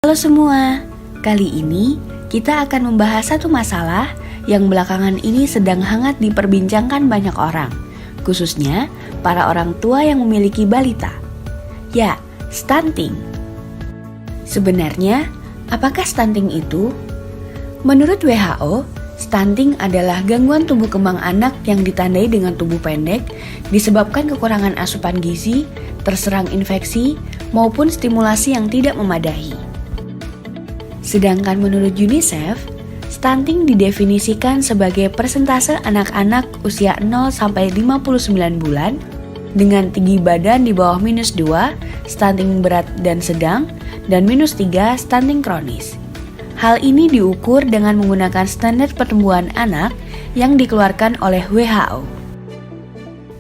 Halo semua, kali ini kita akan membahas satu masalah yang belakangan ini sedang hangat diperbincangkan banyak orang, khususnya para orang tua yang memiliki balita. Ya, stunting. Sebenarnya, apakah stunting itu? Menurut WHO, stunting adalah gangguan tumbuh kembang anak yang ditandai dengan tubuh pendek disebabkan kekurangan asupan gizi, terserang infeksi, maupun stimulasi yang tidak memadai. Sedangkan menurut UNICEF, stunting didefinisikan sebagai persentase anak-anak usia 0-59 bulan dengan tinggi badan di bawah -2, stunting berat dan sedang, dan -3, stunting kronis. Hal ini diukur dengan menggunakan standar pertumbuhan anak yang dikeluarkan oleh WHO.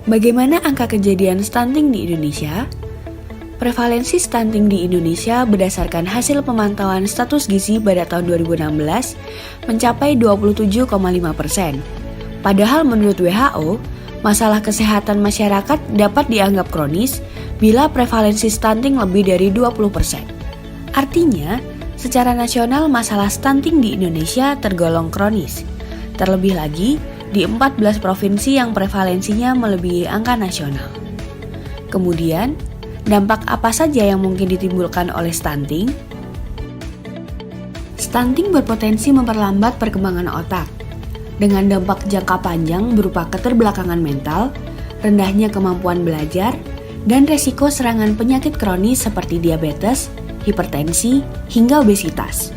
Bagaimana angka kejadian stunting di Indonesia? Prevalensi stunting di Indonesia berdasarkan hasil pemantauan status gizi pada tahun 2016 mencapai 27,5%. Padahal menurut WHO, masalah kesehatan masyarakat dapat dianggap kronis bila prevalensi stunting lebih dari 20%. Artinya, secara nasional masalah stunting di Indonesia tergolong kronis. Terlebih lagi, di 14 provinsi yang prevalensinya melebihi angka nasional. Kemudian, dampak apa saja yang mungkin ditimbulkan oleh stunting? Stunting berpotensi memperlambat perkembangan otak, dengan dampak jangka panjang berupa keterbelakangan mental, rendahnya kemampuan belajar, dan resiko serangan penyakit kronis seperti diabetes, hipertensi, hingga obesitas.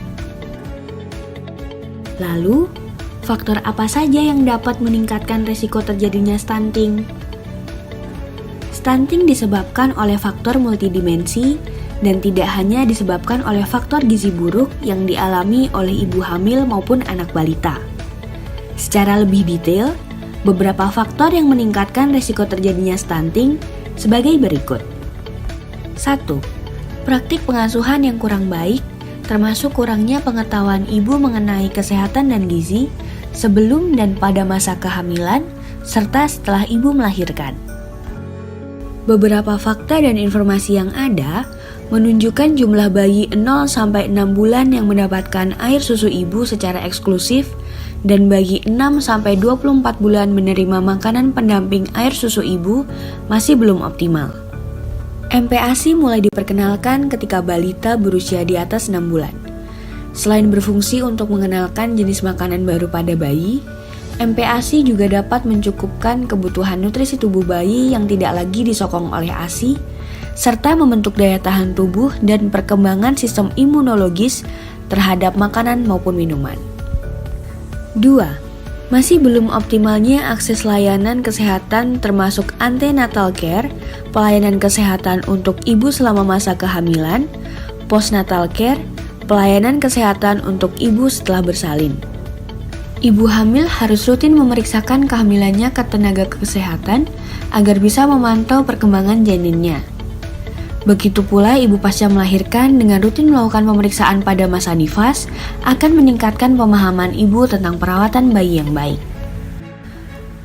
Lalu, faktor apa saja yang dapat meningkatkan resiko terjadinya stunting? Stunting disebabkan oleh faktor multidimensi dan tidak hanya disebabkan oleh faktor gizi buruk yang dialami oleh ibu hamil maupun anak balita. Secara lebih detail, beberapa faktor yang meningkatkan risiko terjadinya stunting sebagai berikut. 1. Praktik pengasuhan yang kurang baik, termasuk kurangnya pengetahuan ibu mengenai kesehatan dan gizi sebelum dan pada masa kehamilan, serta setelah ibu melahirkan. Beberapa fakta dan informasi yang ada menunjukkan jumlah bayi 0-6 bulan yang mendapatkan air susu ibu secara eksklusif dan bayi 6-24 bulan menerima makanan pendamping air susu ibu masih belum optimal. MPASI mulai diperkenalkan ketika balita berusia di atas 6 bulan. Selain berfungsi untuk mengenalkan jenis makanan baru pada bayi, MPASI juga dapat mencukupkan kebutuhan nutrisi tubuh bayi yang tidak lagi disokong oleh ASI, serta membentuk daya tahan tubuh dan perkembangan sistem imunologis terhadap makanan maupun minuman. 2. Masih belum optimalnya akses layanan kesehatan termasuk antenatal care, pelayanan kesehatan untuk ibu selama masa kehamilan, postnatal care, pelayanan kesehatan untuk ibu setelah bersalin. Ibu hamil harus rutin memeriksakan kehamilannya ke tenaga kesehatan agar bisa memantau perkembangan janinnya. Begitu pula ibu pasca melahirkan dengan rutin melakukan pemeriksaan pada masa nifas akan meningkatkan pemahaman ibu tentang perawatan bayi yang baik.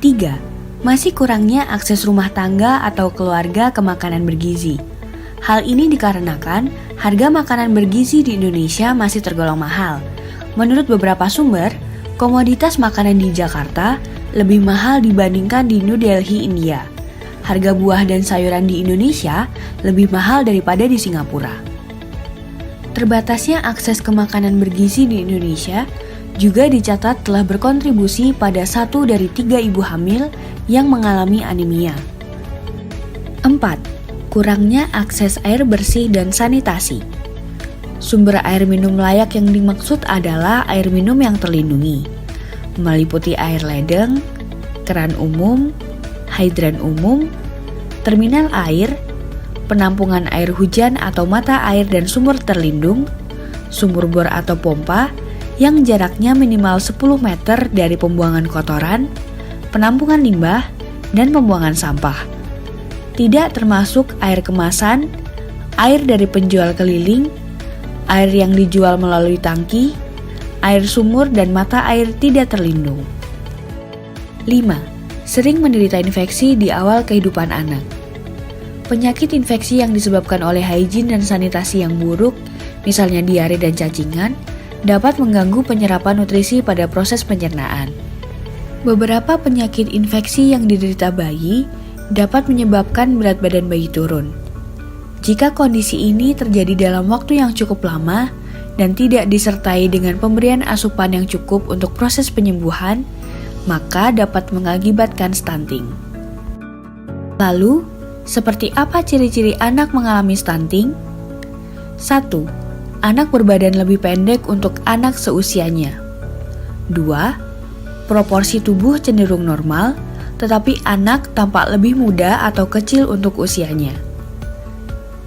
3. Masih kurangnya akses rumah tangga atau keluarga ke makanan bergizi. Hal ini dikarenakan harga makanan bergizi di Indonesia masih tergolong mahal. Menurut beberapa sumber, komoditas makanan di Jakarta lebih mahal dibandingkan di New Delhi, India. Harga buah dan sayuran di Indonesia lebih mahal daripada di Singapura. Terbatasnya akses ke makanan bergizi di Indonesia juga dicatat telah berkontribusi pada 1 dari 3 ibu hamil yang mengalami anemia. 4. Kurangnya akses air bersih dan sanitasi. Sumber air minum layak yang dimaksud adalah air minum yang terlindungi, meliputi air ledeng, keran umum, hidran umum, terminal air, penampungan air hujan atau mata air dan sumur terlindung, sumur bor atau pompa yang jaraknya minimal 10 meter dari pembuangan kotoran, penampungan limbah, dan pembuangan sampah. Tidak termasuk air kemasan, air dari penjual keliling, air yang dijual melalui tangki, air sumur dan mata air tidak terlindung. 5. Sering menderita infeksi di awal kehidupan anak. Penyakit infeksi yang disebabkan oleh higien dan sanitasi yang buruk misalnya diare dan cacingan, dapat mengganggu penyerapan nutrisi pada proses pencernaan. Beberapa penyakit infeksi yang diderita bayi dapat menyebabkan berat badan bayi turun. Jika kondisi ini terjadi dalam waktu yang cukup lama dan tidak disertai dengan pemberian asupan yang cukup untuk proses penyembuhan, maka dapat mengakibatkan stunting. Lalu, seperti apa ciri-ciri anak mengalami stunting? 1. Anak berbadan lebih pendek untuk anak seusianya. 2. Proporsi tubuh cenderung normal, tetapi anak tampak lebih muda atau kecil untuk usianya.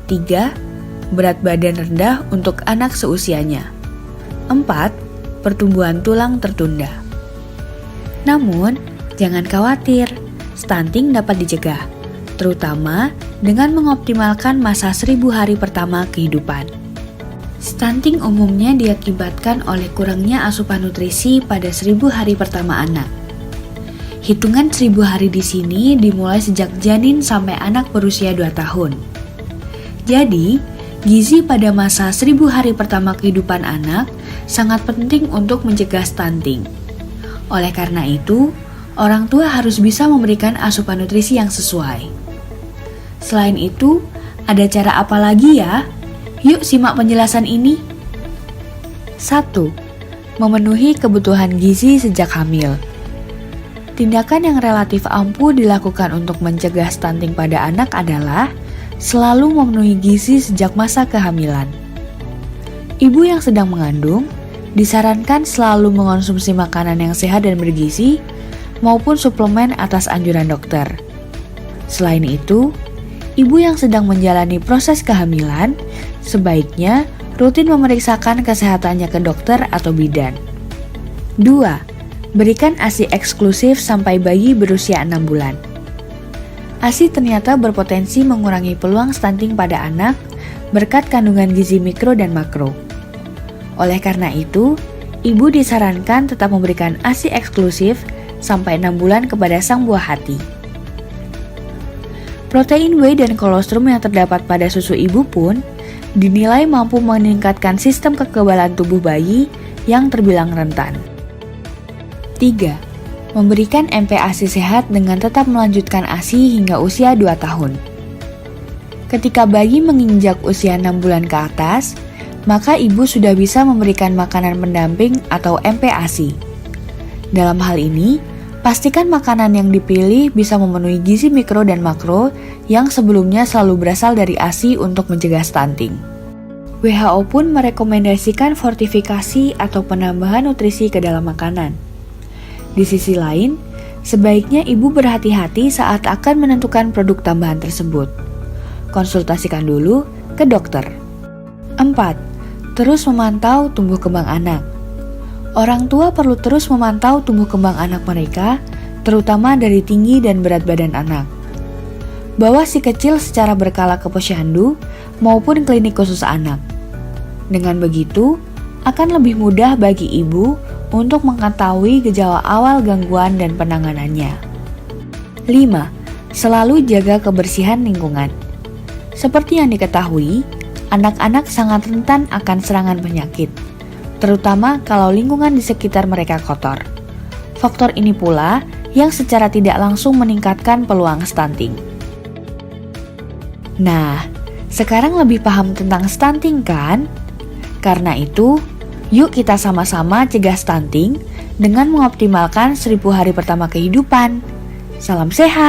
3. Berat badan rendah untuk anak seusianya. 4. Pertumbuhan tulang tertunda. Namun, jangan khawatir, stunting dapat dicegah, terutama dengan mengoptimalkan masa 1000 hari pertama kehidupan. Stunting umumnya diakibatkan oleh kurangnya asupan nutrisi pada 1000 hari pertama anak. Hitungan 1000 hari di sini dimulai sejak janin sampai anak berusia 2 tahun. Jadi, gizi pada masa 1000 hari pertama kehidupan anak sangat penting untuk mencegah stunting. Oleh karena itu, orang tua harus bisa memberikan asupan nutrisi yang sesuai. Selain itu, ada cara apa lagi ya? Yuk simak penjelasan ini. 1. Memenuhi kebutuhan gizi sejak hamil. Tindakan yang relatif ampuh dilakukan untuk mencegah stunting pada anak adalah selalu memenuhi gizi sejak masa kehamilan. Ibu yang sedang mengandung disarankan selalu mengonsumsi makanan yang sehat dan bergizi maupun suplemen atas anjuran dokter. Selain itu, ibu yang sedang menjalani proses kehamilan sebaiknya rutin memeriksakan kesehatannya ke dokter atau bidan. 2. Berikan ASI eksklusif sampai bayi berusia 6 bulan. ASI ternyata berpotensi mengurangi peluang stunting pada anak berkat kandungan gizi mikro dan makro. Oleh karena itu, ibu disarankan tetap memberikan ASI eksklusif sampai 6 bulan kepada sang buah hati. Protein whey dan kolostrum yang terdapat pada susu ibu pun dinilai mampu meningkatkan sistem kekebalan tubuh bayi yang terbilang rentan. 3. Memberikan MPASI sehat dengan tetap melanjutkan ASI hingga usia 2 tahun. Ketika bayi menginjak usia 6 bulan ke atas, maka ibu sudah bisa memberikan makanan pendamping atau MPASI. Dalam hal ini, pastikan makanan yang dipilih bisa memenuhi gizi mikro dan makro yang sebelumnya selalu berasal dari ASI untuk mencegah stunting. WHO pun merekomendasikan fortifikasi atau penambahan nutrisi ke dalam makanan. Di sisi lain, sebaiknya ibu berhati-hati saat akan menentukan produk tambahan tersebut. Konsultasikan dulu ke dokter. 4. Terus memantau tumbuh kembang anak. Orang tua perlu terus memantau tumbuh kembang anak mereka, terutama dari tinggi dan berat badan anak. Bawa si kecil secara berkala ke posyandu maupun klinik khusus anak. Dengan begitu, akan lebih mudah bagi ibu untuk mengetahui gejala awal gangguan dan penanganannya. 5. Selalu jaga kebersihan lingkungan. Seperti yang diketahui, anak-anak sangat rentan akan serangan penyakit, terutama kalau lingkungan di sekitar mereka kotor. Faktor ini pula yang secara tidak langsung meningkatkan peluang stunting. Nah, sekarang lebih paham tentang stunting kan? Karena itu, yuk kita sama-sama cegah stunting dengan mengoptimalkan 1000 hari pertama kehidupan. Salam sehat!